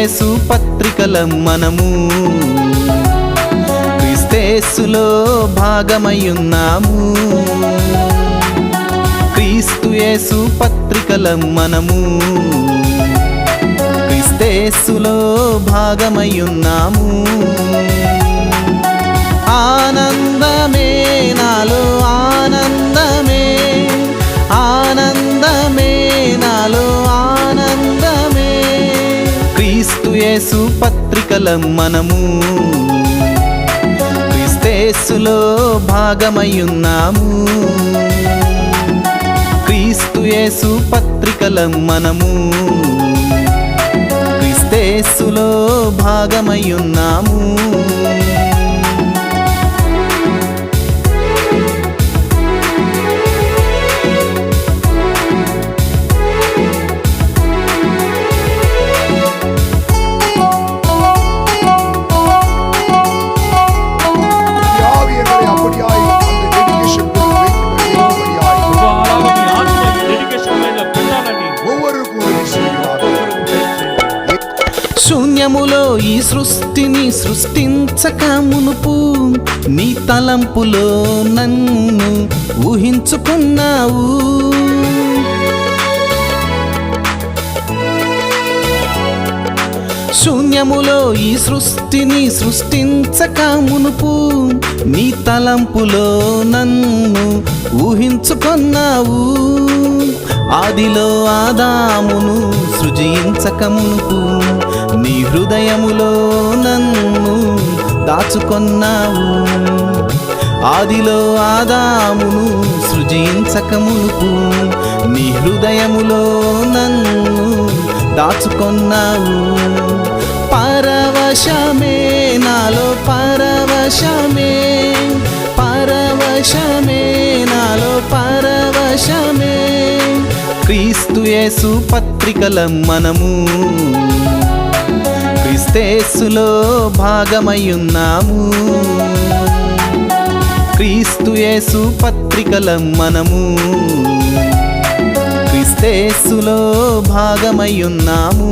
యేసు పత్రికలం మనము క్రీస్తేసులో భాగమయ్యున్నాము. క్రీస్తు యేసు పత్రికలం మనము క్రీస్తేసులో భాగమయ్యున్నాము. ఆనందమే నాలో ఆనందమే, ఆనందమే నాలో ఆనందమే. క్రీస్తు యేసు పత్రికలం మనము క్రీస్తేసులో భాగమయ్యున్నాము. క్రీస్తు యేసు పత్రికలం మనము క్రీస్తేసులో భాగమయ్యున్నాము. శూన్యములో ఈ సృష్టిని సృష్టించక మునుపు నీ తలంపులో నన్ను ఊహించుకున్నావు. శూన్యములో ఈ సృష్టిని సృష్టించక మునుపు నీ తలంపులో నన్ను ఊహించుకున్నావు. ఆదిలో ఆదామును సృజించక మునుపు నీ హృదయములో నన్ను దాచుకొన్నావు. ఆదిలో ఆదామును సృజించక మునుపు నీ హృదయములో నన్ను దాచుకొన్నావు. పరవశమే నాలో పరవశమే, పరవశమే నాలో పరవశమే. క్రీస్తు యేసు పత్రికలం మనము క్రీస్తేసులో భాగమయ్యున్నాము. క్రీస్తు యేసు పత్రికలం మనము క్రీస్తేసులో భాగమయ్యున్నాము.